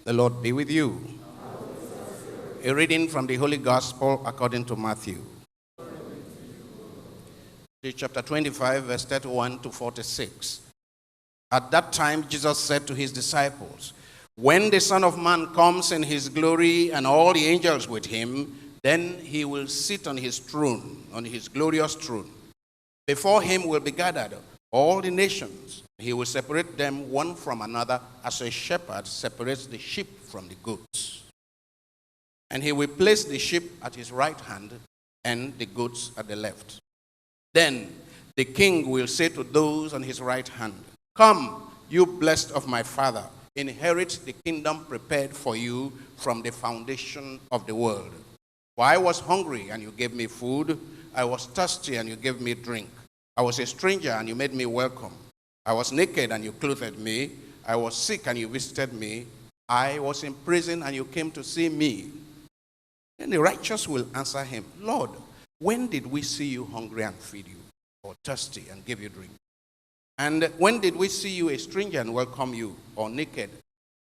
The Lord be with you. A reading from the Holy Gospel according to Matthew. Chapter 25, verse 31 to 46. At that time, Jesus said to his disciples, "When the Son of Man comes in his glory and all the angels with him, then he will sit on his throne, on his glorious throne. Before him will be gathered all the nations. He will separate them one from another as a shepherd separates the sheep from the goats. And he will place the sheep at his right hand and the goats at the left. Then the king will say to those on his right hand, 'Come, you blessed of my Father, inherit the kingdom prepared for you from the foundation of the world. For I was hungry, and you gave me food. I was thirsty, and you gave me drink. I was a stranger, and you made me welcome. I was naked, and you clothed me. I was sick, and you visited me. I was in prison, and you came to see me.' Then the righteous will answer him, 'Lord, when did we see you hungry and feed you, or thirsty and give you drink? And when did we see you a stranger and welcome you, or naked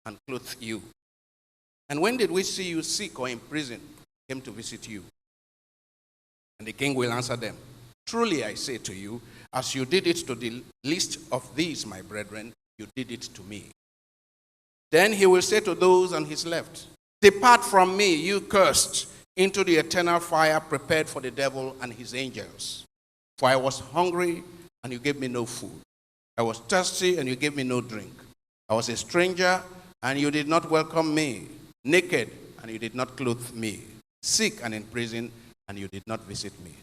and clothe you? And when did we see you sick or in prison, came to visit you?' And the king will answer them, 'Truly I say to you, as you did it to the least of these, my brethren, you did it to me.' Then he will say to those on his left, 'Depart from me, you cursed, into the eternal fire prepared for the devil and his angels. For I was hungry, and you gave me no food. I was thirsty, and you gave me no drink. I was a stranger, and you did not welcome me. Naked, and you did not clothe me. Sick and in prison, and you did not visit me.'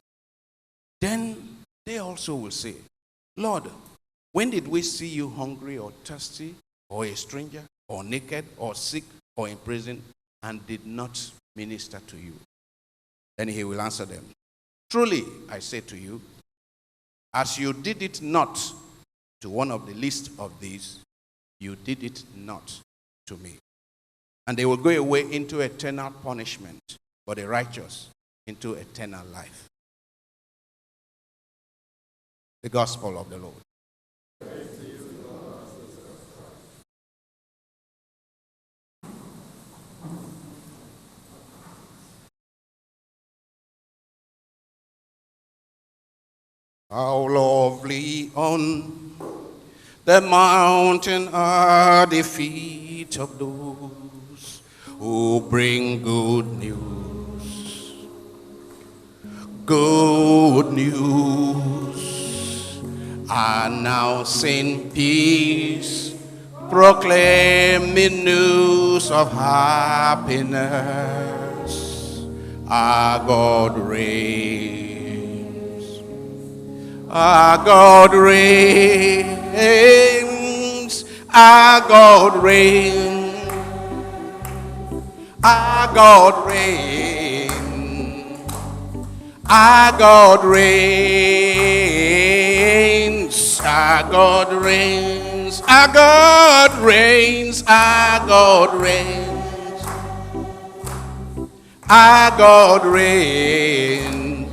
Then they also will say, 'Lord, when did we see you hungry or thirsty, or a stranger, or naked, or sick, or in prison, and did not minister to you?' Then he will answer them, 'Truly I say to you, as you did it not to one of the least of these, you did it not to me.' And they will go away into eternal punishment, but the righteous into eternal life." The Gospel of the Lord. How lovely on the mountain are the feet of those who bring good news. Good news, announcing peace, proclaiming news of happiness. Our God reigns. Our God reigns. Our God reigns. Our God reigns. Our God reigns. Our God reigns. Our God reigns. Our God reigns. Our God reigns.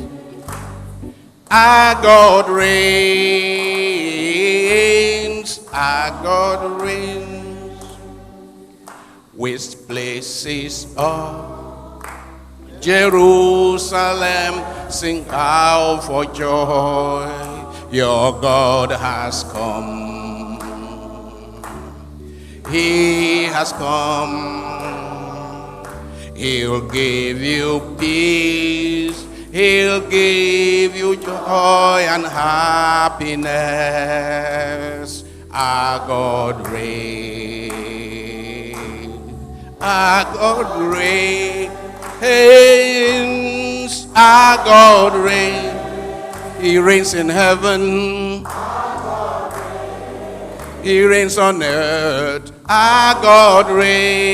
Our God reigns. Our God reigns. With places of Jerusalem, sing out for joy. Your God has come. He has come. He'll give you peace. He'll give you joy and happiness. Our God reigns. Our God reigns. Our God reigns. He reigns in heaven. He reigns on earth. Our God reigns.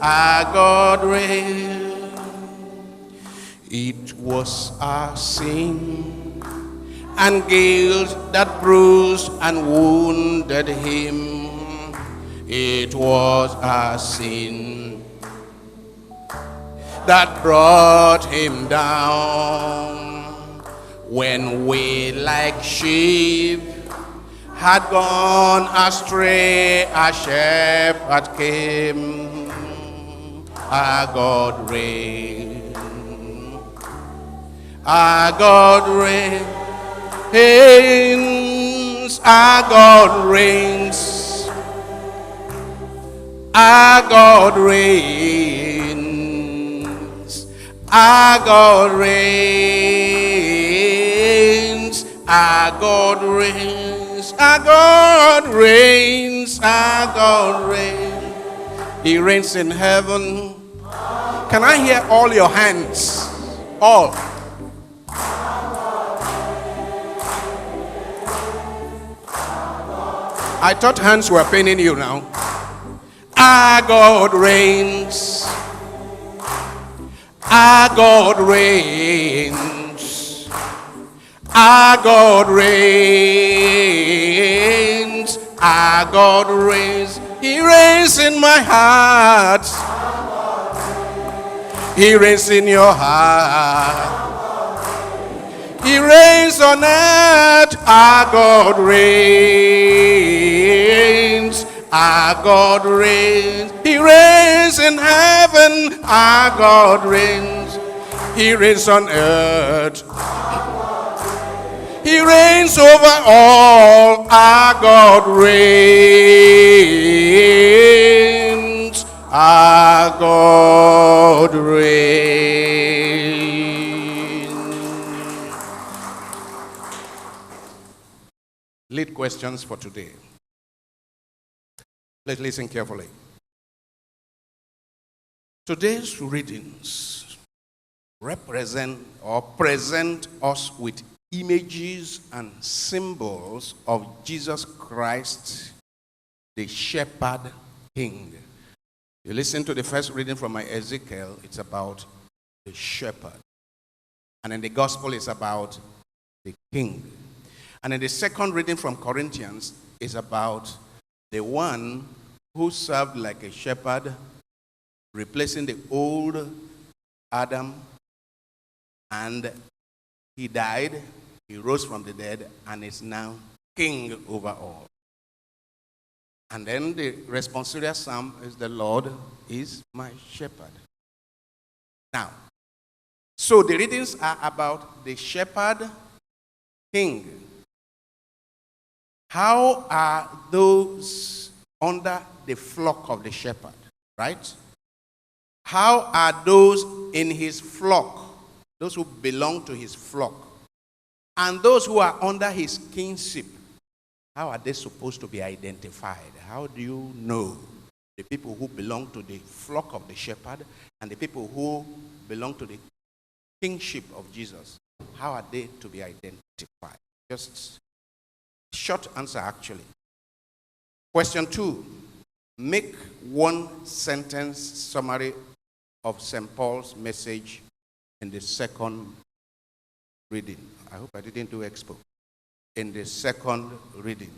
Our God reigns. It was our sin and guilt that bruised and wounded him. It was our sin that brought him down. When we like sheep had gone astray, a shepherd came. Our God reigns. Our God reigns. Our God reigns. Our God reigns. Our God reigns. Our God reigns. Our God reigns. Our God reigns. He reigns in heaven. Can I hear all your hands? All. I thought hands were paining you now. Our God reigns. Our God reigns. Our God reigns. Our God reigns. He reigns in my heart. He reigns in your heart. He reigns on earth. Our God reigns. Our God reigns. He reigns in heaven. Our God reigns. He reigns on earth. He reigns over all. Our God reigns. Our God reigns. Lead questions for today. Let's listen carefully. Today's readings represent or present us with images and symbols of Jesus Christ, the Shepherd King. You listen to the first reading from my Ezekiel, it's about the shepherd. And in the gospel, it's about the king. And in the second reading from Corinthians, it's about the one who served like a shepherd, replacing the old Adam, and he died, he rose from the dead, and is now king over all. And then the responsorial psalm is, the Lord is my shepherd. Now, so the readings are about the shepherd king. How are those under the flock of the shepherd, right? How are those in his flock, those who belong to his flock, and those who are under his kingship, how are they supposed to be identified? How do you know the people who belong to the flock of the shepherd and the people who belong to the kingship of Jesus? How are they to be identified? Just short answer, actually. Question 2. Make one sentence summary of St. Paul's message in the second reading. I hope I didn't do expo. In the second reading,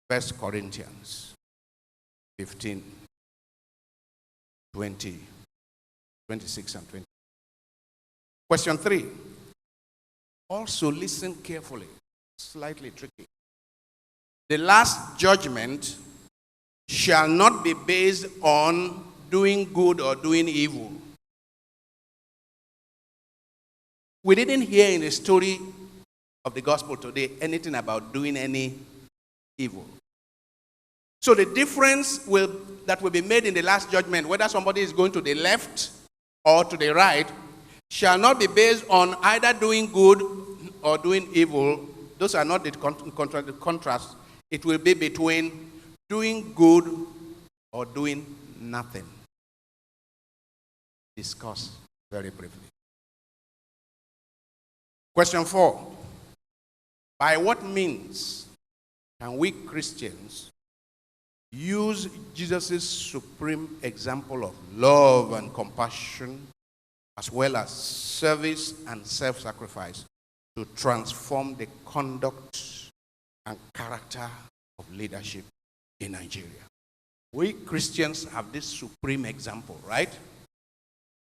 1 Corinthians 15, 20, 26 and 20. Question 3. Also listen carefully. Slightly tricky. The last judgment shall not be based on doing good or doing evil. We didn't hear in the story of the gospel today anything about doing any evil. So the difference that will be made in the last judgment, whether somebody is going to the left or to the right, shall not be based on either doing good or doing evil. Those are not the contrast. It will be between doing good or doing nothing. Discuss very briefly. Question 4. By what means can we Christians use Jesus' supreme example of love and compassion, as well as service and self-sacrifice, to transform the conduct and character of leadership in Nigeria? We Christians have this supreme example, right?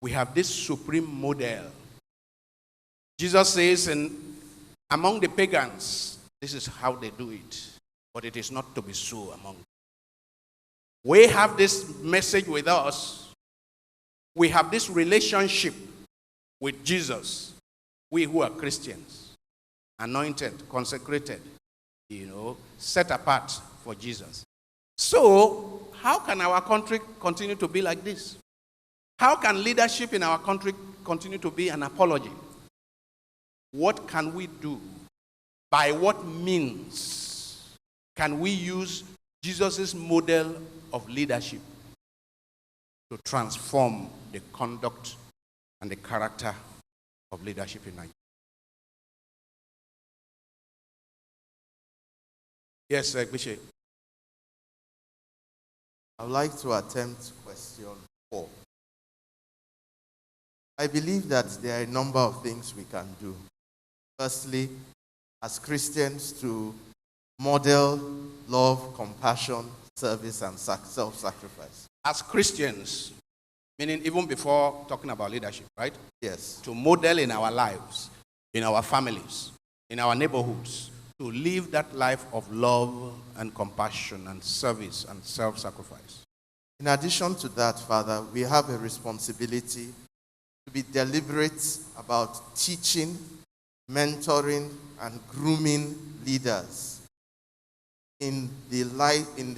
We have this supreme model. Jesus says, among the pagans, This is how they do it. But it is not to be so among them. We have this message with us. We have this relationship with Jesus. We who are Christians, anointed, consecrated, set apart for Jesus. So, how can our country continue to be like this? How can leadership in our country continue to be an apology? What can we do? By what means can we use Jesus' model of leadership to transform the conduct and the character of leadership in Nigeria? Yes, Bishop. I would like to attempt question 4. I believe that there are a number of things we can do. Firstly, as Christians, to model love, compassion, service, and self-sacrifice. As Christians, meaning even before talking about leadership, right? Yes. To model in our lives, in our families, in our neighborhoods, to live that life of love and compassion and service and self-sacrifice. In addition to that, Father, we have a responsibility to be deliberate about teaching, mentoring, and grooming leaders in the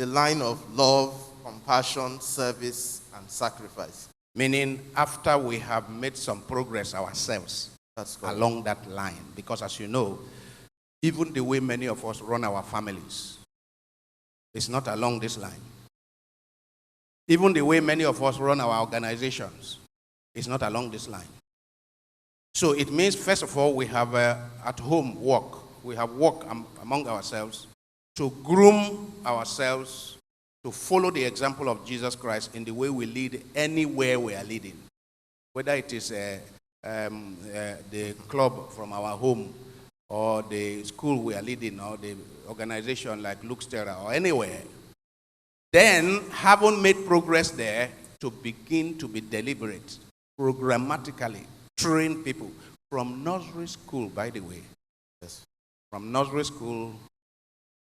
line of love, compassion, service, and sacrifice. Meaning after we have made some progress ourselves along that line. Because as you know, even the way many of us run our families is not along this line. Even the way many of us run our organizations is not along this line. So it means, first of all, we have at home work. We have work among ourselves to groom ourselves to follow the example of Jesus Christ in the way we lead anywhere we are leading. Whether it is the club from our home, or the school we are leading, or the organization like Lux Terra, or anywhere. Then, having made progress there, to begin to be deliberate, programmatically train people from nursery school, by the way. Yes. From nursery school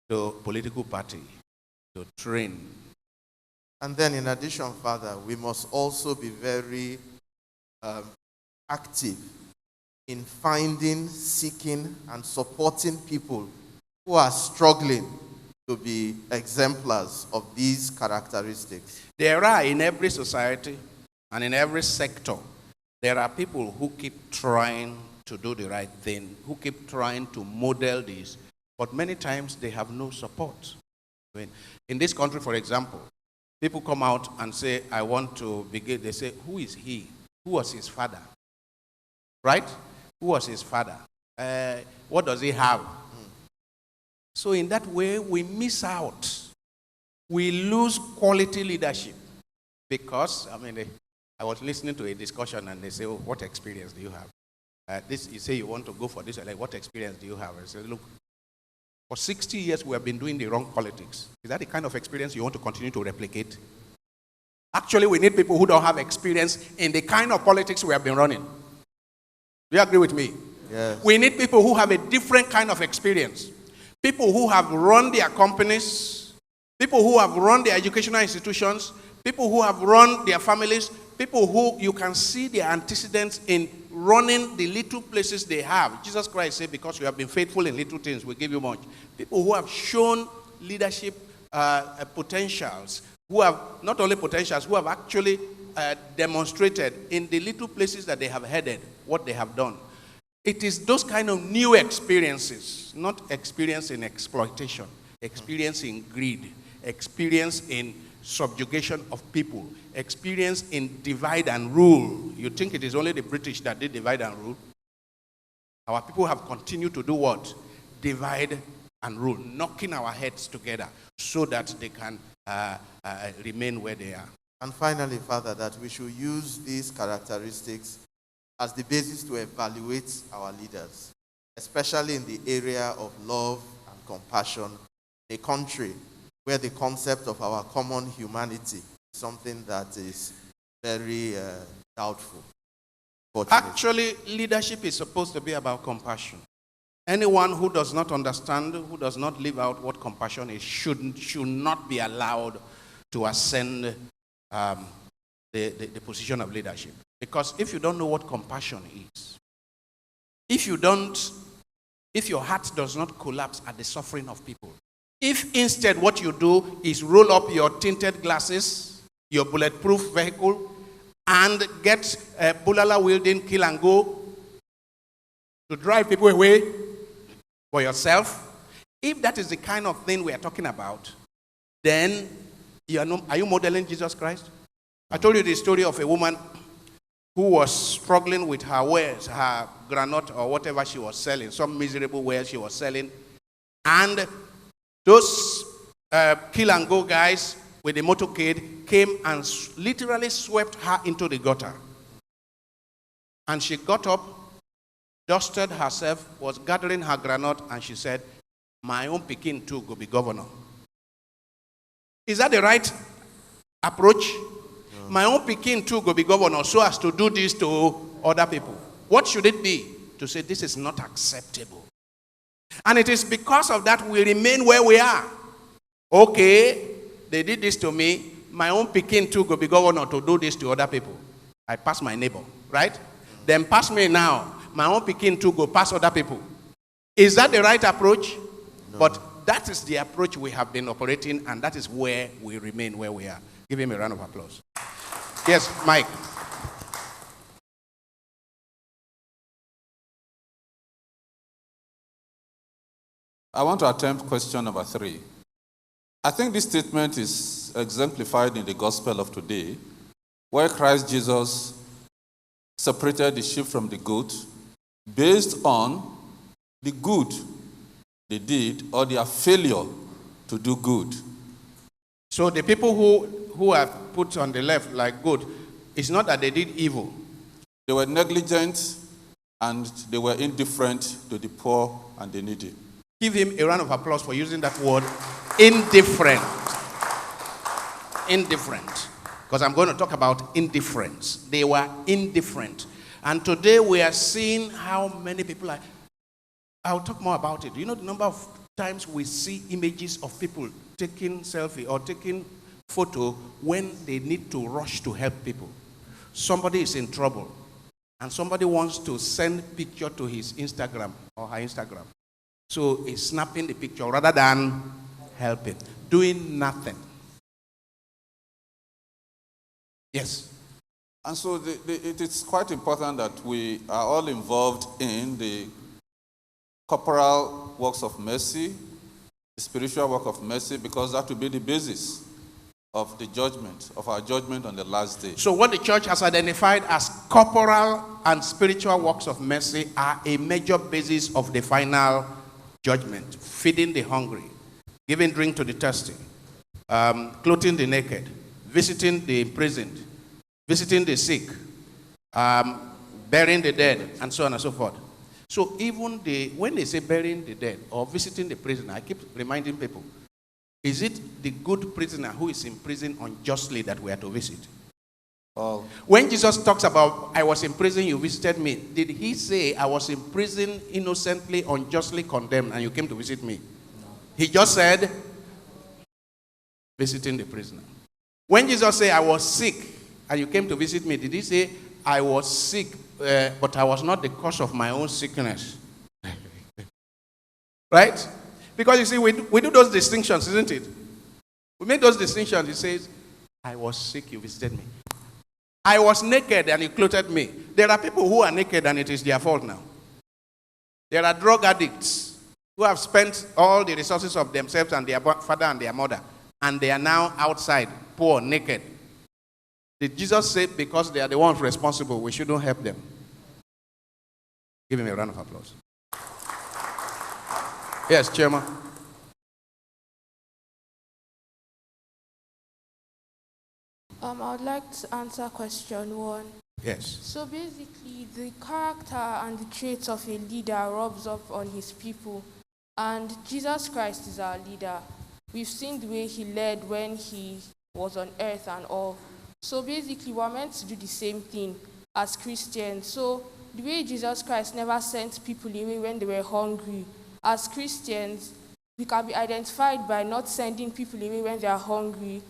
to political party, to train. And then in addition, Father, we must also be very active in finding, seeking, and supporting people who are struggling to be exemplars of these characteristics. There are in every society and in every sector, there are people who keep trying to do the right thing, who keep trying to model this, but many times they have no support. In this country, for example, people come out and say, I want to begin. They say, who is he? Who was his father? Right? Who was his father? What does he have? So in that way, we miss out. We lose quality leadership. Because, I was listening to a discussion and they say, oh, what experience do you have? You say you want to go for this, like, what experience do you have? I say, look, for 60 years we have been doing the wrong politics. Is that the kind of experience you want to continue to replicate? Actually, we need people who don't have experience in the kind of politics we have been running. Do you agree with me? Yes. We need people who have a different kind of experience. People who have run their companies, people who have run their educational institutions, people who have run their families, people who you can see their antecedents in running the little places they have. Jesus Christ said, because you have been faithful in little things, we give you much. People who have shown leadership potentials, who have not only potentials, who have actually demonstrated in the little places that they have headed what they have done. It is those kind of new experiences, not experience in exploitation, experience in greed, experience in subjugation of people, experience in divide and rule. You think it is only the British that did divide and rule? Our people have continued to do what? Divide and rule, knocking our heads together so that they can remain where they are. And finally, Father, that we should use these characteristics as the basis to evaluate our leaders, especially in the area of love and compassion, a country where the concept of our common humanity is something that is very doubtful. Actually, leadership is supposed to be about compassion. Anyone who does not understand, who does not live out what compassion is, should not be allowed to ascend the position of leadership. Because if you don't know what compassion is, if your heart does not collapse at the suffering of people, if instead what you do is roll up your tinted glasses, your bulletproof vehicle, and get a bulala wielding kill and go to drive people away for yourself, if that is the kind of thing we are talking about, then are you modeling Jesus Christ? I told you the story of a woman who was struggling with her wares, her granite or whatever she was selling, some miserable wares she was selling. And those kill and go guys with the motorcade came and literally swept her into the gutter. And she got up, dusted herself, was gathering her granite, and she said, my own pikin too go be governor. Is that the right approach? No. My own pikin too go be governor so as to do this to other people. What should it be? To say this is not acceptable. And it is because of that we remain where we are. Okay, they did this to me. My own pikin too go be governor to do this to other people. I pass my neighbor, right? Then pass me now. My own pikin too go pass other people. Is that the right approach? No. But that is the approach we have been operating, and that is where we remain where we are. Give him a round of applause. Yes, Mike. I want to attempt question number 3. I think this statement is exemplified in the gospel of today, where Christ Jesus separated the sheep from the goat based on the good they did or their failure to do good. So the people who are put on the left like good, it's not that they did evil. They were negligent and they were indifferent to the poor and the needy. Give him a round of applause for using that word, indifferent. Indifferent. Because I'm going to talk about indifference. They were indifferent. And today we are seeing how many people are. I'll talk more about it. You know the number of times we see images of people taking selfie or taking photo when they need to rush to help people. Somebody is in trouble and somebody wants to send picture to his Instagram or her Instagram. So he's snapping the picture rather than helping, doing nothing. Yes. And so it is quite important that we are all involved in the corporal works of mercy, the spiritual work of mercy, because that will be the basis of the judgment, of our judgment on the last day. So what the church has identified as corporal and spiritual works of mercy are a major basis of the final judgment. Feeding the hungry, giving drink to the thirsty, clothing the naked, visiting the imprisoned, visiting the sick, burying the dead, and so on and so forth. So even when they say burying the dead or visiting the prisoner, I keep reminding people, is it the good prisoner who is in prison unjustly that we are to visit? When Jesus talks about, I was in prison, you visited me, did he say, I was in prison innocently, unjustly condemned, and you came to visit me? No. He just said, visiting the prisoner. When Jesus said, I was sick, and you came to visit me, did he say, I was sick, but I was not the cause of my own sickness? Right? Because you see, we do those distinctions, isn't it? We make those distinctions. He says, I was sick, you visited me. I was naked and you clothed me. There are people who are naked and it is their fault now. There are drug addicts who have spent all the resources of themselves and their father and their mother, and they are now outside, poor, naked. Did Jesus say because they are the ones responsible, we shouldn't help them? Give him a round of applause. Yes, Chairman. I would like to answer question 1. Yes. So basically, the character and the traits of a leader rubs off on his people. And Jesus Christ is our leader. We've seen the way he led when he was on earth and all. So basically, we're meant to do the same thing as Christians. So the way Jesus Christ never sent people away when they were hungry, as Christians, we can be identified by not sending people away when they are hungry.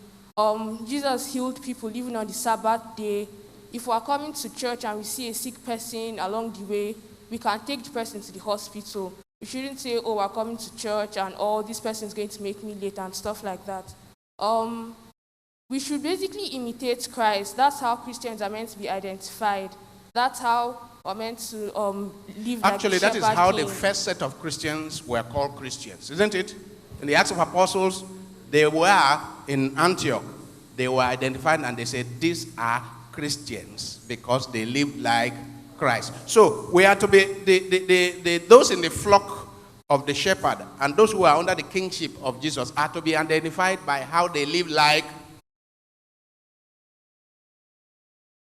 Jesus healed people even on the Sabbath day. If we are coming to church and we see a sick person along the way, we can take the person to the hospital. We shouldn't say, oh, we're coming to church and this person is going to make me late and stuff like that. We should basically imitate Christ. That's how Christians are meant to be identified. That's how we're meant to live like Actually, the that is shepherd how king. the first set of Christians were called Christians, isn't it? In the Acts of Apostles, they were in Antioch. They were identified and they said, these are Christians because they live like Christ. So we are to be, those in the flock of the shepherd and those who are under the kingship of Jesus are to be identified by how they live like.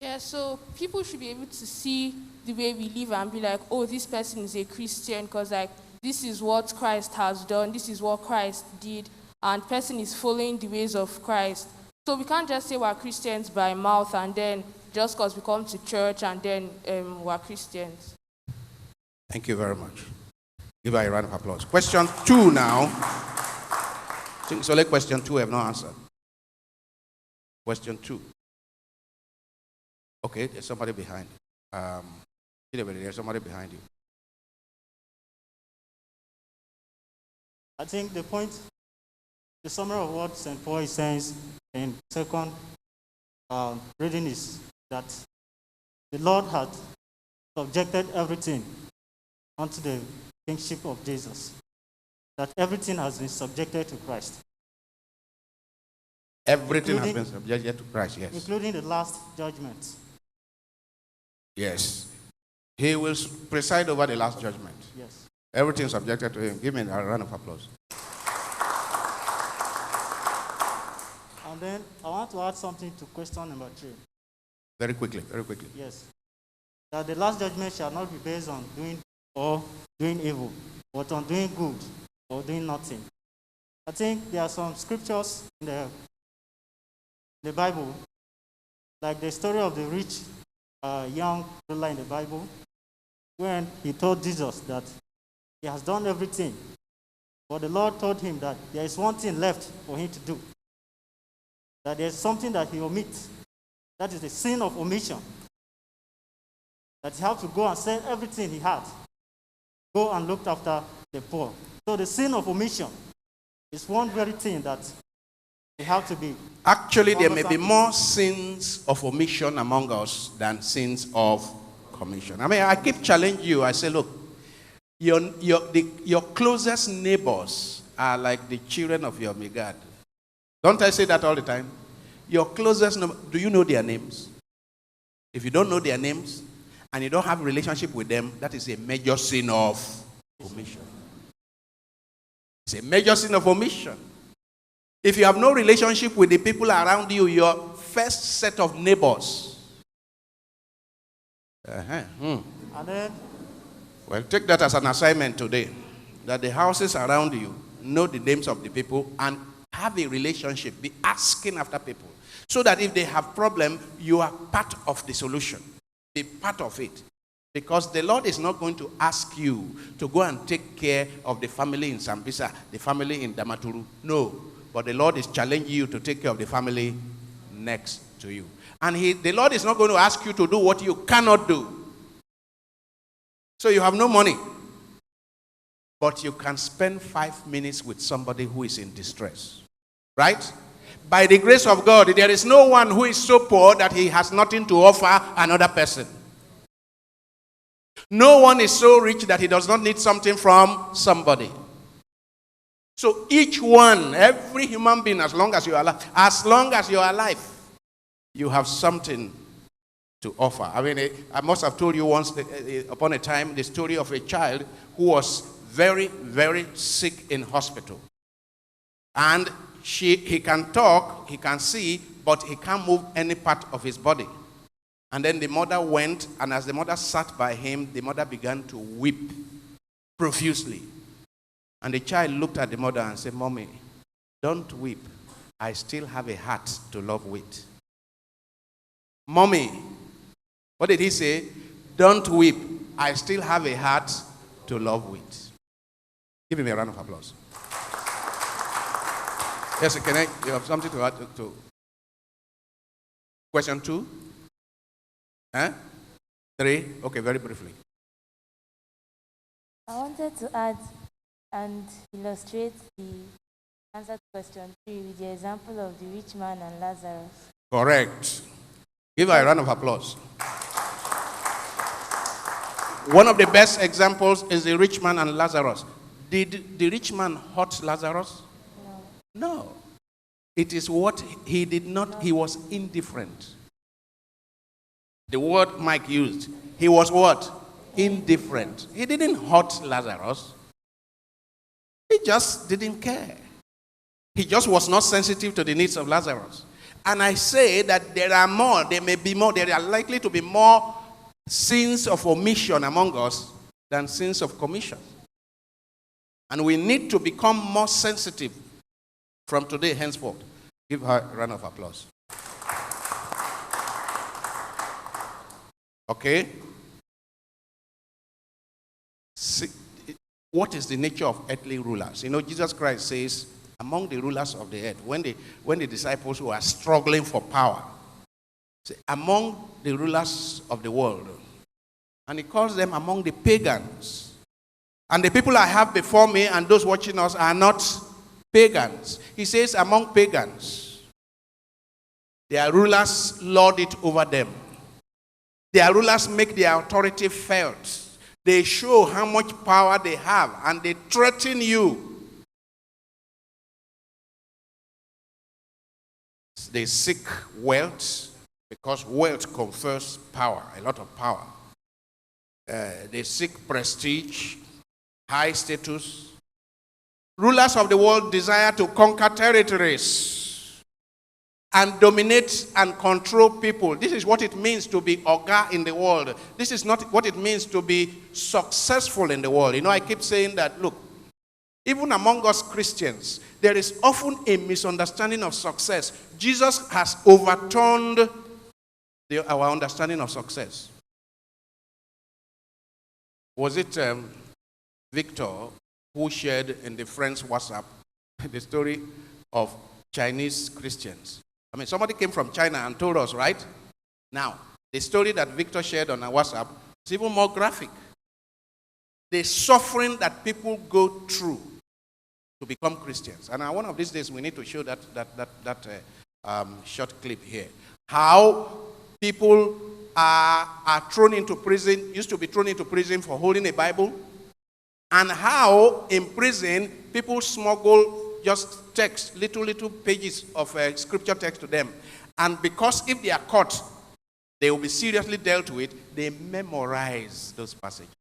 Yeah, so people should be able to see the way we live and be like, oh, this person is a Christian because like this is what Christ has done, this is what Christ did, and person is following the ways of Christ. So we can't just say we're Christians by mouth and then just because we come to church and then we're Christians. Thank you very much. Give her a round of applause. Question 2 now. I think it's only question 2 I have not answered. Question 2. Okay, there's somebody behind you. There's somebody behind you. I think the summary of what St. Paul is saying in second reading is that the Lord had subjected everything unto the kingship of Jesus. That everything has been subjected to Christ. Everything has been subjected to Christ, yes. Including the last judgment. Yes. He will preside over the last judgment. Yes. Everything subjected to him. Give me a round of applause. And then I want to add something to question number 3. Very quickly, very quickly. Yes. That the last judgment shall not be based on doing evil, but on doing good or doing nothing. I think there are some scriptures in the Bible, like the story of the rich young ruler in the Bible, when he told Jesus that he has done everything, but the Lord told him that there is one thing left for him to do. That there is something that he omits. That is the sin of omission. That he has to go and sell everything he had. Go and look after the poor. So the sin of omission is one very thing that we have to be. Actually, there may be more sins of omission among us than sins of commission. I mean, I keep challenging you. I say, look, your closest neighbors are like the children of your megad. Don't I say that all the time? Your closest neighbors, do you know their names? If you don't know their names and you don't have a relationship with them, that is a major sin of omission. It's a major sin of omission. If you have no relationship with the people around you, your first set of neighbors. And then, well, take that as an assignment today. That the houses around you know the names of the people and have a relationship. Be asking after people. So that if they have problem, you are part of the solution. Be part of it. Because the Lord is not going to ask you to go and take care of the family in Sambisa, the family in Damaturu. No. But the Lord is challenging you to take care of the family next to you. And the Lord is not going to ask you to do what you cannot do. So you have no money. But you can spend 5 minutes with somebody who is in distress. Right? By the grace of God, there is no one who is so poor that he has nothing to offer another person. No one is so rich that he does not need something from somebody. So each one, every human being, as long as you are alive, you have something to offer. I mean, I must have told you once upon a time the story of a child who was very, very sick in hospital. And he can talk, he can see, but he can't move any part of his body. And then the mother went, and as the mother sat by him, the mother began to weep profusely. And the child looked at the mother and said, "Mommy, don't weep. I still have a heart to love with." Mommy, what did he say? Don't weep. I still have a heart to love with. Give him a round of applause. Yes, you have something to add to question 2? 3? Okay, very briefly. I wanted to add and illustrate the answer to question 3 with the example of the rich man and Lazarus. Correct. Give her a round of applause. One of the best examples is the rich man and Lazarus. Did the rich man hurt Lazarus? No. It is what he did not, he was indifferent. The word Mike used, he was what? Indifferent. He didn't hurt Lazarus. He just didn't care. He just was not sensitive to the needs of Lazarus. And I say that there are more, there may be more, there are likely to be more sins of omission among us than sins of commission. And we need to become more sensitive from today henceforth. Give her a round of applause. Okay? See, what is the nature of earthly rulers? You know, Jesus Christ says, among the rulers of the earth, when the disciples were struggling for power, say, among the rulers of the world, and he calls them among the pagans. And the people I have before me and those watching us are not pagans. He says among pagans, their rulers lord it over them. Their rulers make their authority felt. They show how much power they have and they threaten you. They seek wealth because wealth confers power, a lot of power. They seek prestige, high status. Rulers of the world desire to conquer territories and dominate and control people. This is what it means to be Oga in the world. This is not what it means to be successful in the world. You know, I keep saying that, look, even among us Christians, there is often a misunderstanding of success. Jesus has overturned our understanding of success. Was it Victor who shared in the Friends WhatsApp the story of Chinese Christians? I mean, somebody came from China and told us, right? Now, the story that Victor shared on our WhatsApp is even more graphic. The suffering that people go through to become Christians. And one of these days, we need to show that short clip here. How people are thrown into prison, used to be thrown into prison for holding a Bible, and how in prison people smuggle just text, little pages of scripture text to them. And because if they are caught, they will be seriously dealt with, they memorize those passages.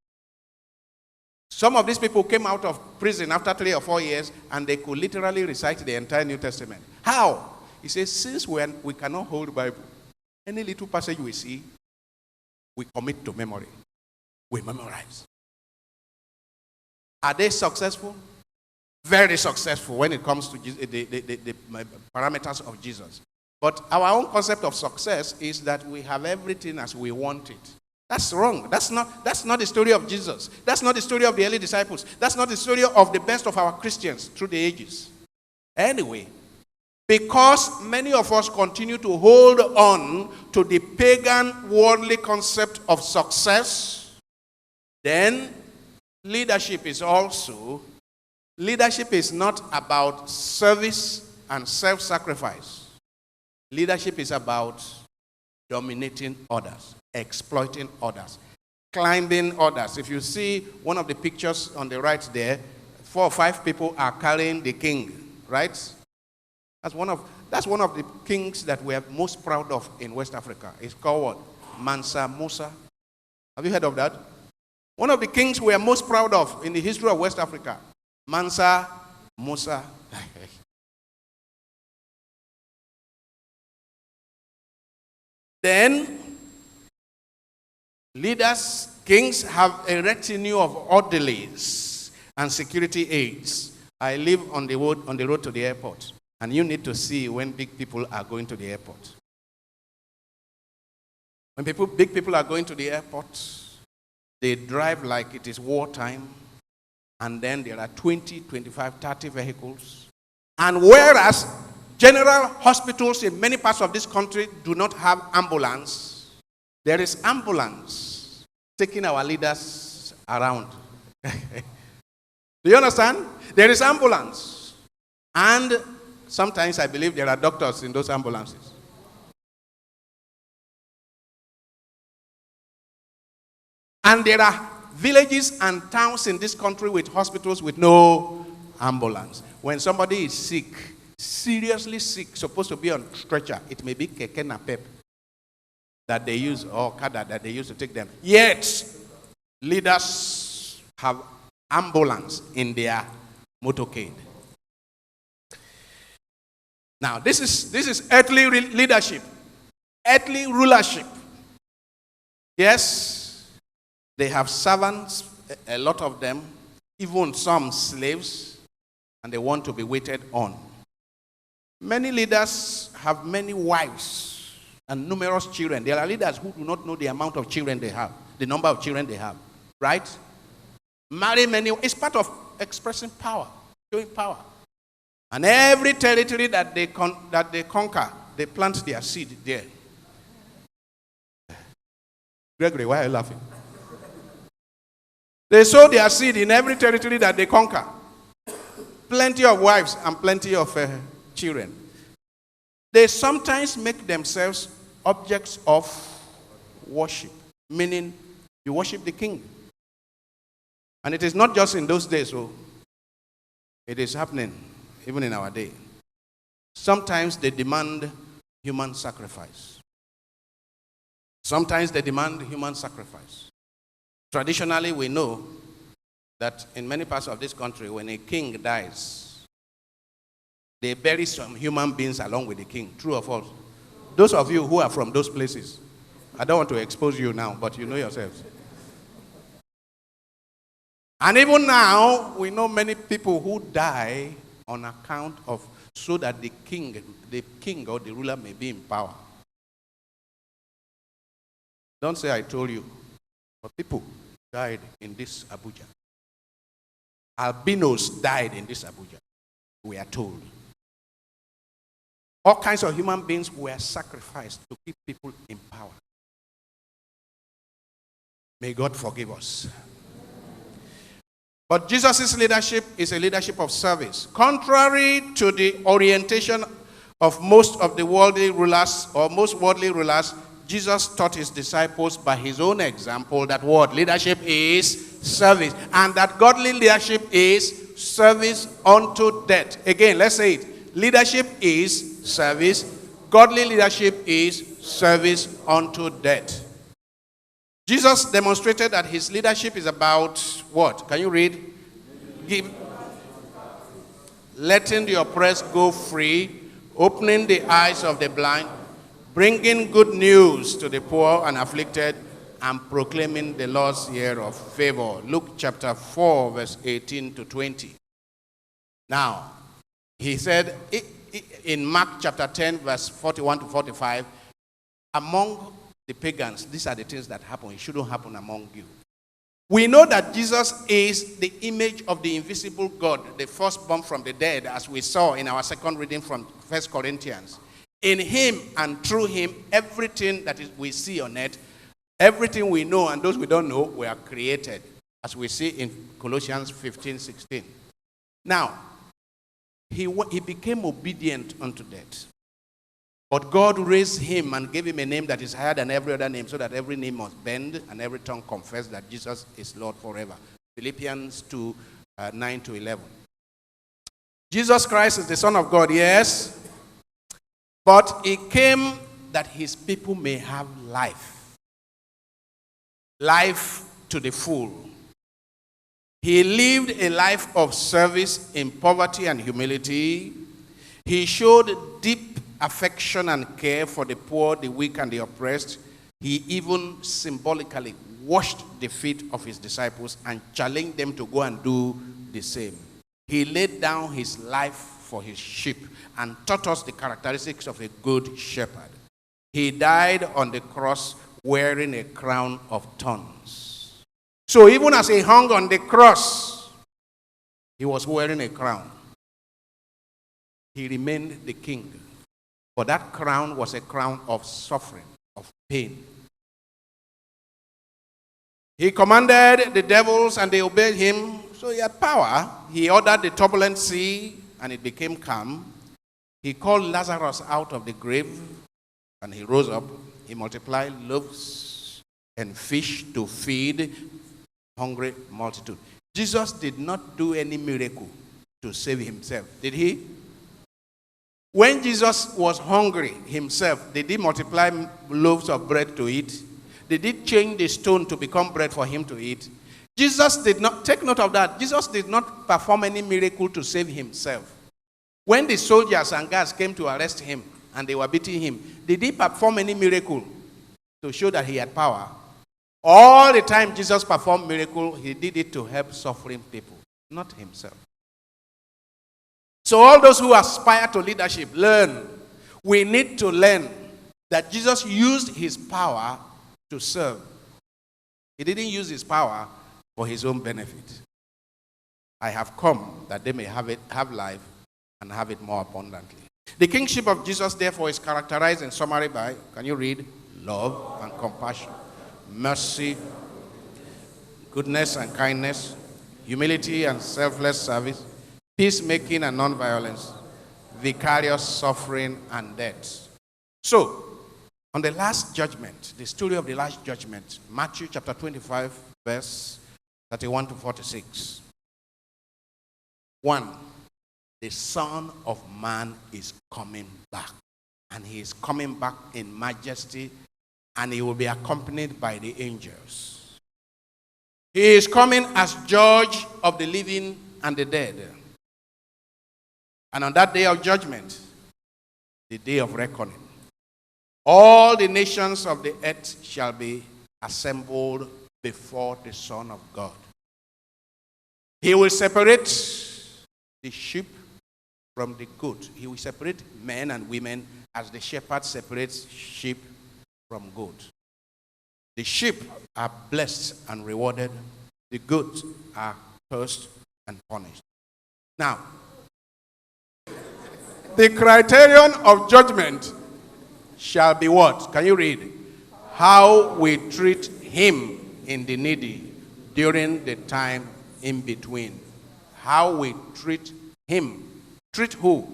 Some of these people came out of prison after 3 or 4 years, and they could literally recite the entire New Testament. How? He says, since we cannot hold the Bible, any little passage we see, we commit to memory. We memorize. Are they successful? Very successful when it comes to the parameters of Jesus. But our own concept of success is that we have everything as we want it. That's wrong. That's not the story of Jesus. That's not the story of the early disciples. That's not the story of the best of our Christians through the ages. Anyway, because many of us continue to hold on to the pagan worldly concept of success, then leadership is not about service and self-sacrifice. Leadership is about dominating others, exploiting others, climbing others. If you see one of the pictures on the right there, 4 or 5 people are carrying the king, right? That's one of the kings that we are most proud of in West Africa. It's called what? Mansa Musa. Have you heard of that? One of the kings we are most proud of in the history of West Africa. Mansa Musa. Then, leaders, kings have a retinue of orderlies and security aides. I live on the road to the airport, and you need to see when big people are going to the airport. When big people are going to the airport, They drive like it is wartime, and then there are 20, 25, 30 vehicles. And whereas general hospitals in many parts of this country do not have ambulance, there is ambulance taking our leaders around. Do you understand? There is ambulance. And sometimes I believe there are doctors in those ambulances. And there are villages and towns in this country with hospitals with no ambulance. When somebody is sick, seriously sick, supposed to be on stretcher, it may be keke napep that they use, or kada that they use to take them. Yet, leaders have ambulance in their motorcade. Now, this is earthly leadership, earthly rulership. Yes, they have servants, a lot of them, even some slaves, and they want to be waited on. Many leaders have many wives and numerous children. There are leaders who do not know the amount of children they have, the number of children they have, right? Marry many. It's part of expressing power, showing power. And every territory that they conquer, they plant their seed there. Gregory, why are you laughing? They sow their seed in every territory that they conquer. Plenty of wives and plenty of children. They sometimes make themselves objects of worship, meaning you worship the king. And it is not just in those days, so it is happening even in our day. Sometimes they demand human sacrifice. Sometimes they demand human sacrifice. Traditionally, we know that in many parts of this country, when a king dies, they bury some human beings along with the king. True or false? Those of you who are from those places, I don't want to expose you now, but you know yourselves. And even now, we know many people who die on account of, so that the king or the ruler may be in power. Don't say I told you, but people died in this Abuja. Albinos died in this Abuja, we are told. All kinds of human beings were sacrificed to keep people in power. May God forgive us. But Jesus' leadership is a leadership of service. Contrary to the orientation of most of the worldly rulers, or most worldly rulers, Jesus taught his disciples by his own example that what? Leadership is service. And that godly leadership is service unto death. Again, let's say it. Leadership is service. Godly leadership is service unto death. Jesus demonstrated that his leadership is about what? Can you read? Letting the oppressed go free, opening the eyes of the blind, bringing good news to the poor and afflicted, and proclaiming the Lord's year of favor. Luke chapter 4, verse 18 to 20. Now, he said in Mark chapter 10, verse 41 to 45, among the pagans, these are the things that happen. It shouldn't happen among you. We know that Jesus is the image of the invisible God, the firstborn from the dead, as we saw in our second reading from 1 Corinthians. In him and through him, everything that we see on earth, everything we know and those we don't know, were created, as we see in Colossians 15:16. Now, he became obedient unto death. But God raised him and gave him a name that is higher than every other name, so that every name must bend and every tongue confess that Jesus is Lord forever. Philippians 2, 9 to 11. Jesus Christ is the Son of God, yes. But he came that his people may have life. Life to the full. He lived a life of service in poverty and humility. He showed deep affection and care for the poor, the weak, and the oppressed. He even symbolically washed the feet of his disciples and challenged them to go and do the same. He laid down his life for his sheep and taught us the characteristics of a good shepherd. He died on the cross wearing a crown of thorns. So even as he hung on the cross, he was wearing a crown. He remained the king. But that crown was a crown of suffering, of pain. He commanded the devils and they obeyed him. So he had power. He ordered the turbulent sea and it became calm. He called Lazarus out of the grave and he rose up. He multiplied loaves and fish to feed hungry multitude. Jesus did not do any miracle to save himself, did he? When Jesus was hungry himself, did he multiply loaves of bread to eat? Did he change the stone to become bread for him to eat? Jesus did not, take note of that, Jesus did not perform any miracle to save himself. When the soldiers and guards came to arrest him and they were beating him, did he perform any miracle to show that he had power? All the time Jesus performed miracle, he did it to help suffering people, not himself. So all those who aspire to leadership, learn. We need to learn that Jesus used his power to serve. He didn't use his power for his own benefit. I have come that they may have life and have it more abundantly. The kingship of Jesus, therefore, is characterized in summary by, can you read? Love and compassion, mercy, goodness and kindness, humility and selfless service, peacemaking and non-violence, vicarious suffering and death. So, on the last judgment, the story of the last judgment, Matthew chapter 25, verse 31 to 46. 1. The Son of Man is coming back. And he is coming back in majesty, and he will be accompanied by the angels. He is coming as judge of the living and the dead. And on that day of judgment, the day of reckoning, all the nations of the earth shall be assembled before the Son of God. He will separate the sheep from the goat. He will separate men and women as the shepherd separates sheep from goat. The sheep are blessed and rewarded. The goats are cursed and punished. Now, the criterion of judgment shall be what? Can you read? How we treat him in the needy during the time in between. How we treat him. Treat who?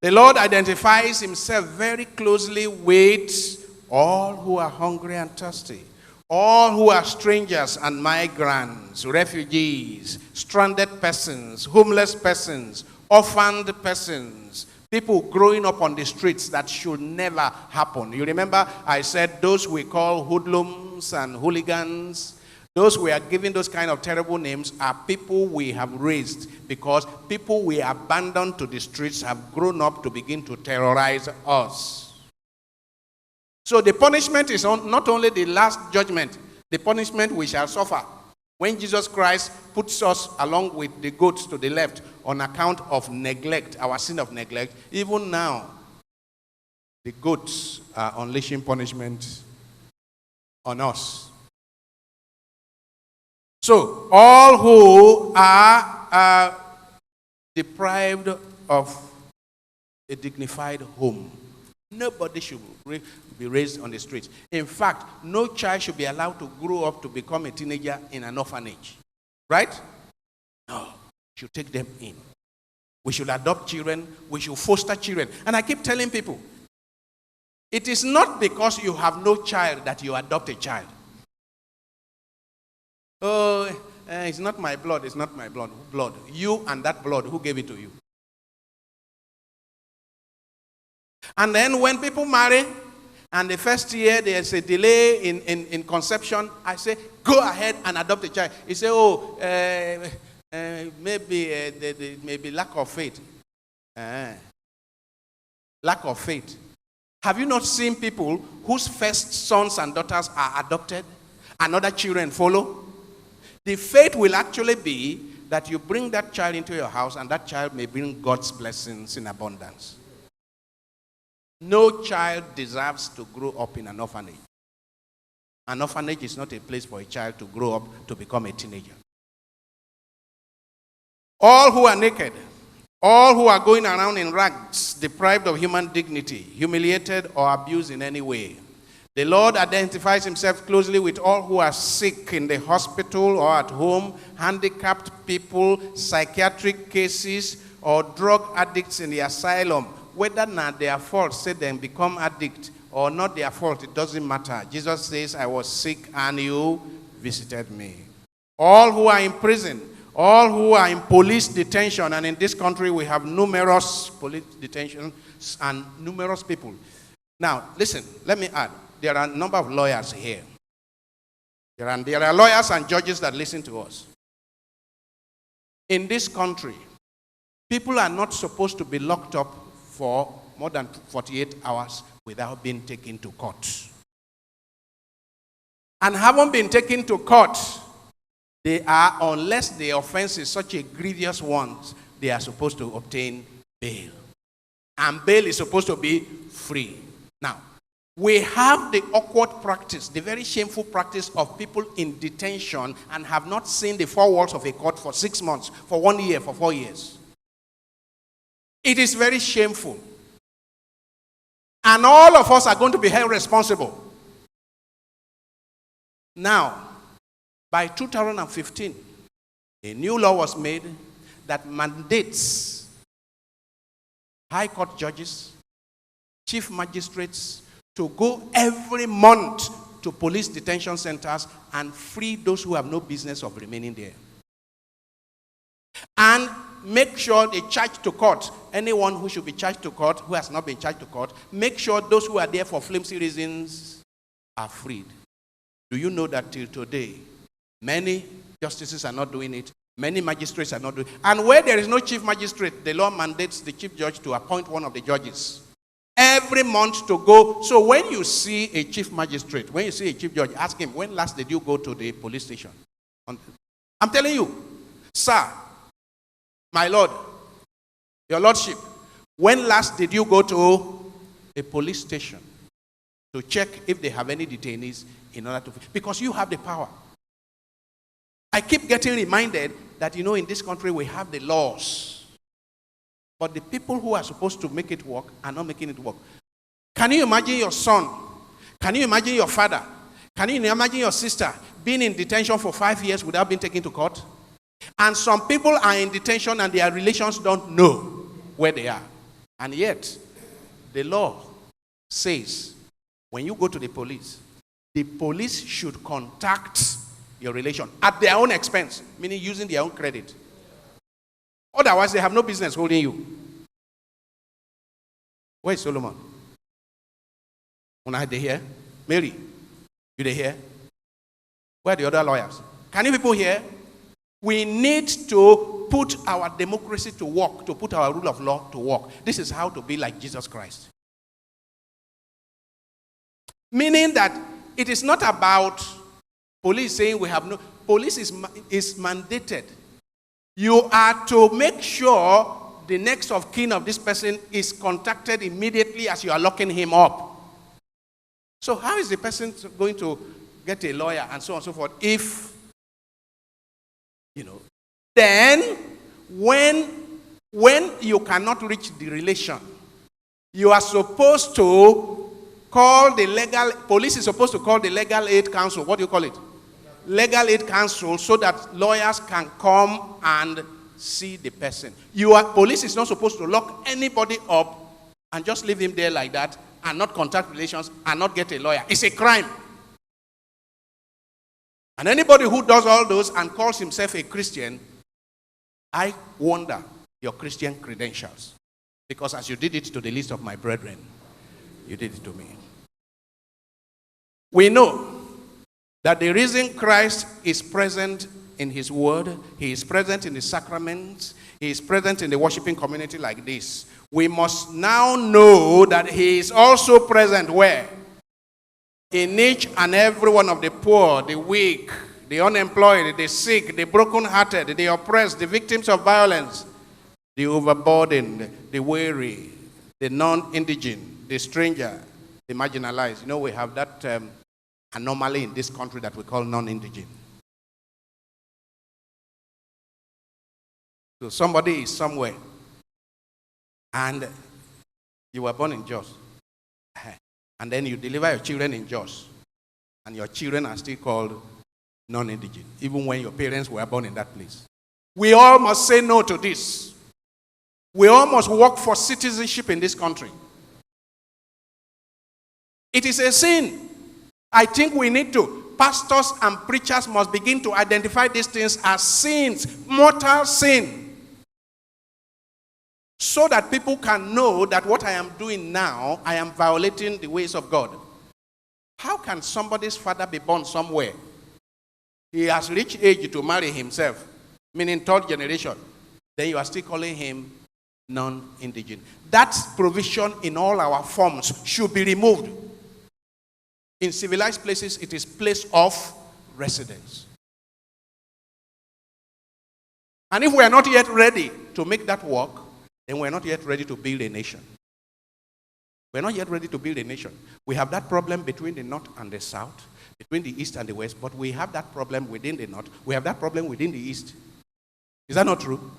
The Lord identifies himself very closely with all who are hungry and thirsty, all who are strangers and migrants, refugees, stranded persons, homeless persons, orphaned persons, people growing up on the streets that should never happen. You remember I said those we call hoodlums and hooligans, those we are giving those kind of terrible names are people we have raised because people we abandoned to the streets have grown up to begin to terrorize us. So the punishment is not only the last judgment, the punishment we shall suffer when Jesus Christ puts us along with the goats to the left on account of neglect, our sin of neglect. Even now, the goats are unleashing punishment on us. So, all who are deprived of a dignified home, nobody should be raised on the streets. In fact, no child should be allowed to grow up to become a teenager in an orphanage. Right? No. We should take them in. We should adopt children. We should foster children. And I keep telling people, it is not because you have no child that you adopt a child. Oh, it's not my blood. It's not my blood. Blood. You and that blood, who gave it to you? And then when people marry, and the first year there's a delay in conception, I say, go ahead and adopt a child. You say, oh, maybe lack of faith. Lack of faith. Have you not seen people whose first sons and daughters are adopted and other children follow? The faith will actually be that you bring that child into your house and that child may bring God's blessings in abundance. No child deserves to grow up in an orphanage. An orphanage is not a place for a child to grow up to become a teenager. All who are naked, all who are going around in rags, deprived of human dignity, humiliated or abused in any way. The Lord identifies himself closely with all who are sick in the hospital or at home, handicapped people, psychiatric cases, or drug addicts in the asylum. Whether not their fault, say them become addict, or not their fault, it doesn't matter. Jesus says, I was sick and you visited me. All who are in prison, all who are in police detention, and in this country we have numerous police detentions and numerous people. Now, listen, let me add, there are a number of lawyers here. There are lawyers and judges that listen to us. In this country, people are not supposed to be locked up for more than 48 hours without being taken to court. And haven't been taken to court, they are, unless the offense is such a grievous one, they are supposed to obtain bail. And bail is supposed to be free. Now, we have the awkward practice, the very shameful practice of people in detention and have not seen the four walls of a court for 6 months, for 1 year, for 4 years. It is very shameful. And all of us are going to be held responsible. Now, by 2015, a new law was made that mandates high court judges, chief magistrates to go every month to police detention centers and free those who have no business of remaining there. And make sure they charge to court anyone who should be charged to court, who has not been charged to court. Make sure those who are there for flimsy reasons are freed. Do you know that till today, many justices are not doing it, many magistrates are not doing it. And where there is no chief magistrate, the law mandates the chief judge to appoint one of the judges every month to go. So when you see a chief magistrate, when you see a chief judge, ask him, when last did you go to the police station? I'm telling you, sir, my lord, your lordship, when last did you go to a police station to check if they have any detainees in order to, because you have the power. I keep getting reminded that, you know, in this country we have the laws, but the people who are supposed to make it work are not making it work. Can you imagine your son? Can you imagine your father? Can you imagine your sister being in detention for 5 years without being taken to court? And some people are in detention and their relations don't know where they are. And yet, the law says, when you go to the police should contact your relation at their own expense, meaning using their own credit. Otherwise, they have no business holding you. Where is Solomon? Are they here? Mary, you they here? Where are the other lawyers? Can you people hear? We need to put our democracy to work, to put our rule of law to work. This is how to be like Jesus Christ. Meaning that it is not about police saying we have no, police is mandated. You are to make sure the next of kin of this person is contacted immediately as you are locking him up. So how is the person going to get a lawyer and so on and so forth if, you know, then when you cannot reach the relation, you are supposed to call the legal, police is supposed to call the legal aid council. What do you call it? Legal aid council, so that lawyers can come and see the person. Police is not supposed to lock anybody up and just leave him there like that and not contact relations and not get a lawyer. It's a crime. And anybody who does all those and calls himself a Christian, I wonder your Christian credentials. Because as you did it to the least of my brethren, you did it to me. We know that the reason Christ is present in his word, he is present in the sacraments, he is present in the worshiping community like this. We must now know that he is also present where? In each and every one of the poor, the weak, the unemployed, the sick, the brokenhearted, the oppressed, the victims of violence, the overburdened, the weary, the non-indigent, the stranger, the marginalized. You know, we have that anomaly in this country that we call non-indigent. So somebody is somewhere, and you were born in Jos, and then you deliver your children in Jos, and your children are still called non-indigent, even when your parents were born in that place. We all must say no to this. We all must work for citizenship in this country. It is a sin. I think we need to. Pastors and preachers must begin to identify these things as sins, mortal sin, so that people can know that what I am doing now, I am violating the ways of God. How can somebody's father be born somewhere? He has reached age to marry himself, meaning third generation. Then you are still calling him non-indigent. That provision in all our forms should be removed. In civilized places, it is place of residence. And if we are not yet ready to make that work, then we are not yet ready to build a nation. We are not yet ready to build a nation. We have that problem between the north and the south, between the east and the west, but we have that problem within the north. We have that problem within the east. Is that not true?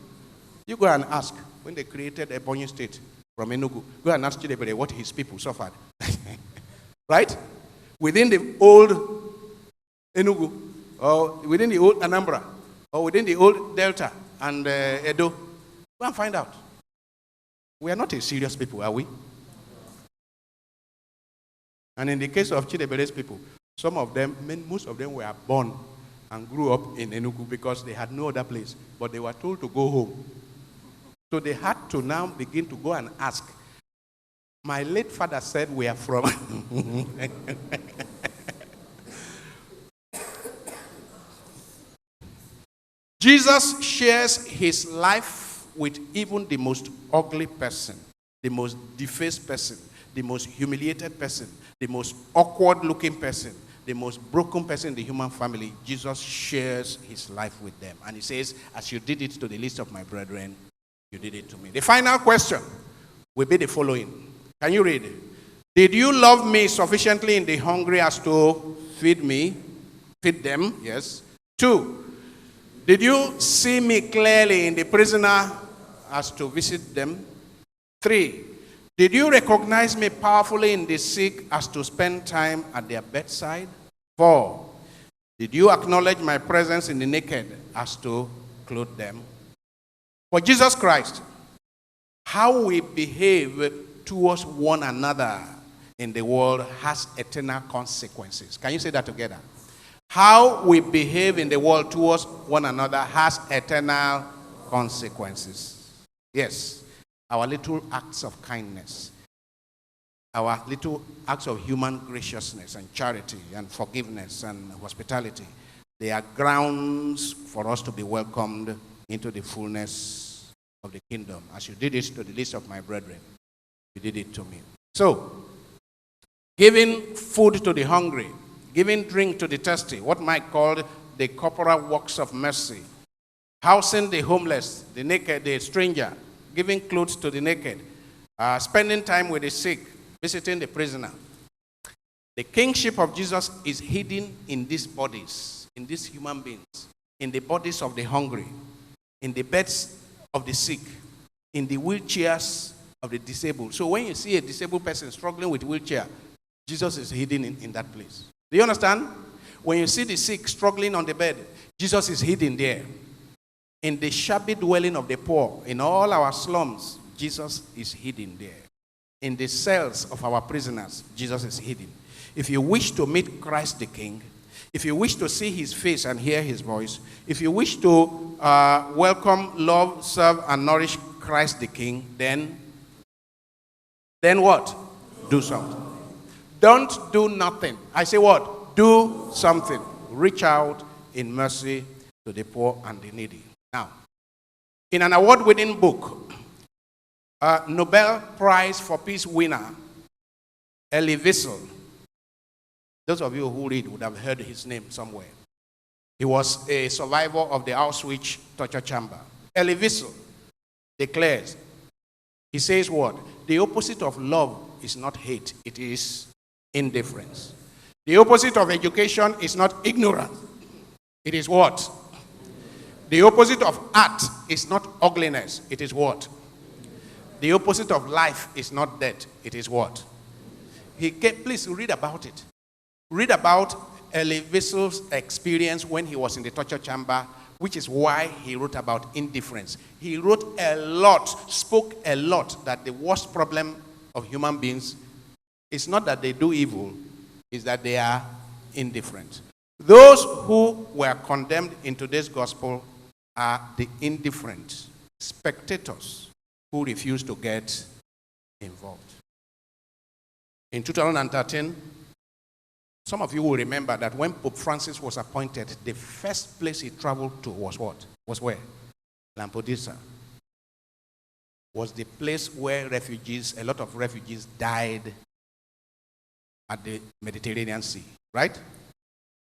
You go and ask, when they created Ebonyi State from Enugu, go and ask Chidebere what his people suffered. Right? Within the old Enugu, or within the old Anambra, or within the old Delta and Edo, go and find out. We are not a serious people, are we? And in the case of Chidebere's people, some of them, most of them were born and grew up in Enugu because they had no other place, but they were told to go home. So they had to now begin to go and ask. My late father said we are from. Jesus shares his life with even the most ugly person, the most defaced person, the most humiliated person, the most awkward-looking person, the most broken person in the human family. Jesus shares his life with them. And he says, as you did it to the least of my brethren, you did it to me. The final question will be the following. Can you read it? Did you love me sufficiently in the hungry as to feed me? Feed them, yes. 2, did you see me clearly in the prisoner as to visit them? 3, did you recognize me powerfully in the sick as to spend time at their bedside? 4, did you acknowledge my presence in the naked as to clothe them? For Jesus Christ, how we behave towards one another in the world has eternal consequences. Can you say that together? How we behave in the world towards one another has eternal consequences. Yes, our little acts of kindness, our little acts of human graciousness and charity and forgiveness and hospitality, they are grounds for us to be welcomed into the fullness of the kingdom. As you did it to the least of my brethren, you did it to me. So, giving food to the hungry, giving drink to the thirsty, what Mike called the corporal works of mercy, housing the homeless, the naked, the stranger, giving clothes to the naked, spending time with the sick, visiting the prisoner. The kingship of Jesus is hidden in these bodies, in these human beings, in the bodies of the hungry, in the beds of the sick, in the wheelchairs of the disabled. So when you see a disabled person struggling with a wheelchair, Jesus is hidden in that place. Do you understand? When you see the sick struggling on the bed, Jesus is hidden there. In the shabby dwelling of the poor, in all our slums, Jesus is hidden there. In the cells of our prisoners, Jesus is hidden. If you wish to meet Christ the King, if you wish to see his face and hear his voice, if you wish to welcome, love, serve, and nourish Christ the King, then what? Do something. Don't do nothing. I say what? Do something. Reach out in mercy to the poor and the needy. Now, in an award-winning book, Nobel Prize for Peace winner, Elie Wiesel, those of you who read would have heard his name somewhere. He was a survivor of the Auschwitz torture chamber. Elie Wiesel declares, he says what? The opposite of love is not hate, it is indifference. The opposite of education is not ignorance. It is what? The opposite of art is not ugliness. It is what? The opposite of life is not death. It is what? Please read about it. Read about Elie Wiesel's experience when he was in the torture chamber, which is why he wrote about indifference. He wrote a lot, spoke a lot, that the worst problem of human beings is not that they do evil, is that they are indifferent. Those who were condemned in today's gospel are the indifferent spectators who refuse to get involved. In 2013, some of you will remember that when Pope Francis was appointed, the first place he traveled to was what? Was where? Lampedusa. Was the place where refugees, a lot of refugees died at the Mediterranean Sea, right?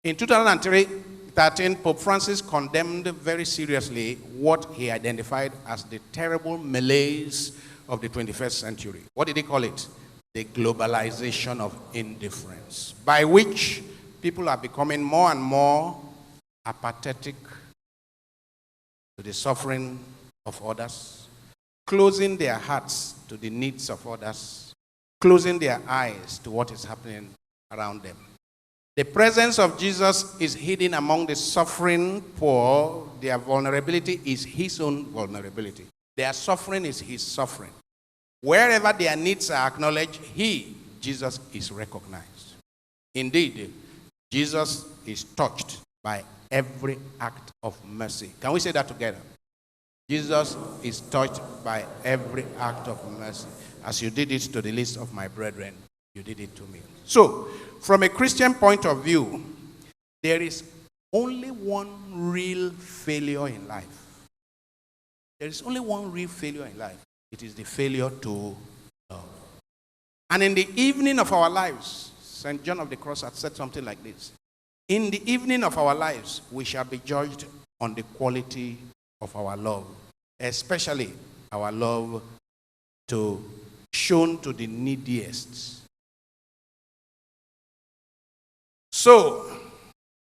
In 2013, Pope Francis condemned very seriously what he identified as the terrible malaise of the 21st century. What did he call it? The globalization of indifference, by which people are becoming more and more apathetic to the suffering of others, closing their hearts to the needs of others, closing their eyes to what is happening around them. The presence of Jesus is hidden among the suffering poor. Their vulnerability is his own vulnerability. Their suffering is his suffering. Wherever their needs are acknowledged, Jesus, is recognized. Indeed, Jesus is touched by every act of mercy. Can we say that together? Jesus is touched by every act of mercy. As you did it to the least of my brethren, you did it to me. So, from a Christian point of view, there is only one real failure in life. There is only one real failure in life. It is the failure to love. And in the evening of our lives, St. John of the Cross had said something like this. In the evening of our lives, we shall be judged on the quality of our love, especially our love shown to the neediest. So,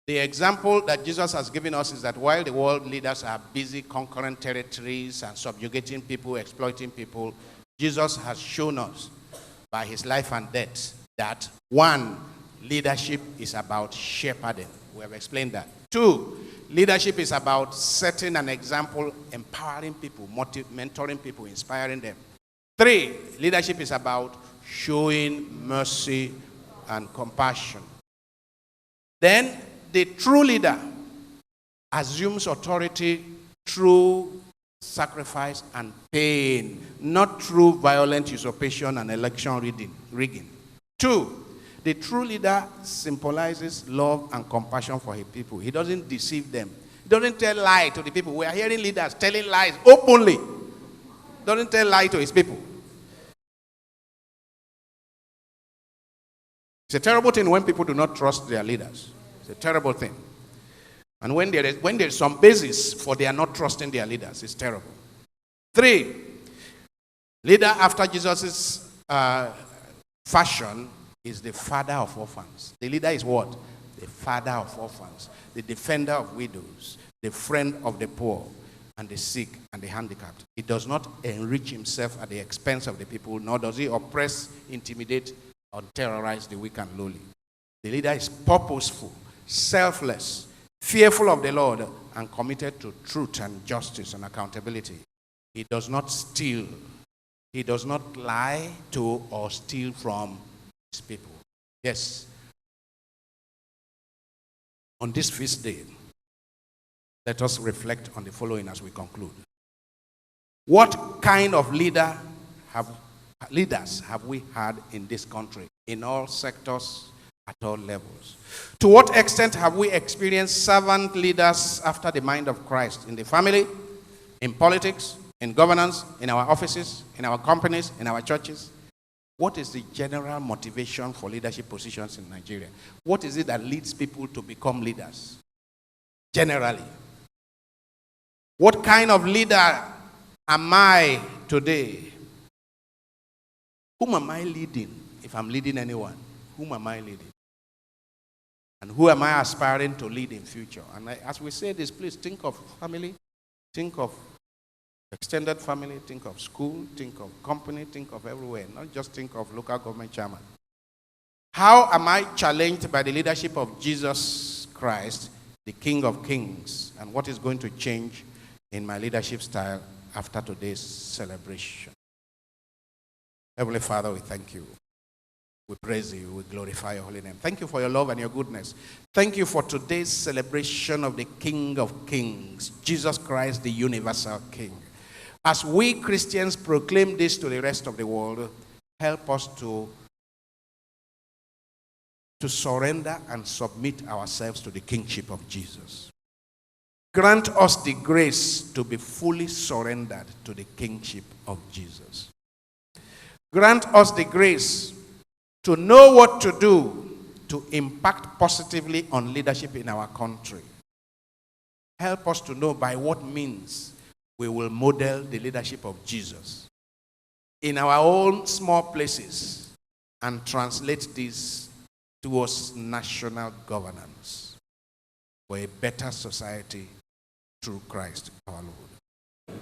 the example that Jesus has given us is that while the world leaders are busy conquering territories and subjugating people, exploiting people, Jesus has shown us by his life and death that, one, leadership is about shepherding. We have explained that. Two, leadership is about setting an example, empowering people, mentoring people, inspiring them. Three, leadership is about showing mercy and compassion. Then, the true leader assumes authority through sacrifice and pain, not through violent usurpation and election rigging. Two, the true leader symbolizes love and compassion for his people. He doesn't deceive them. He doesn't tell lies to the people. We are hearing leaders telling lies openly. He doesn't tell lies to his people. It's a terrible thing when people do not trust their leaders. It's a terrible thing. And when there is some basis for their not trusting their leaders, it's terrible. Three, leader after Jesus' fashion is the father of orphans. The leader is what? The father of orphans, the defender of widows, the friend of the poor and the sick and the handicapped. He does not enrich himself at the expense of the people, nor does he oppress, intimidate, or terrorize the weak and lowly. The leader is purposeful, selfless, fearful of the Lord, and committed to truth and justice and accountability. He does not steal. He does not lie to or steal from his people. Yes. On this feast day, let us reflect on the following as we conclude. What kind of leaders have we had in this country, in all sectors, at all levels? To what extent have we experienced servant leaders after the mind of Christ in the family, in politics, in governance, in our offices, in our companies, in our churches? What is the general motivation for leadership positions in Nigeria? What is it that leads people to become leaders? Generally. What kind of leader am I today? Whom am I leading? If I'm leading anyone, whom am I leading? And who am I aspiring to lead in future? And as we say this, please think of family, think of extended family, think of school, think of company, think of everywhere, not just think of local government chairman. How am I challenged by the leadership of Jesus Christ, the King of Kings, and what is going to change in my leadership style after today's celebration? Heavenly Father, we thank you. We praise you. We glorify your holy name. Thank you for your love and your goodness. Thank you for today's celebration of the King of Kings, Jesus Christ, the universal King. As we Christians proclaim this to the rest of the world, help us to surrender and submit ourselves to the kingship of Jesus. Grant us the grace to be fully surrendered to the kingship of Jesus. Grant us the grace to know what to do to impact positively on leadership in our country. Help us to know by what means we will model the leadership of Jesus in our own small places and translate this towards national governance for a better society through Christ our Lord.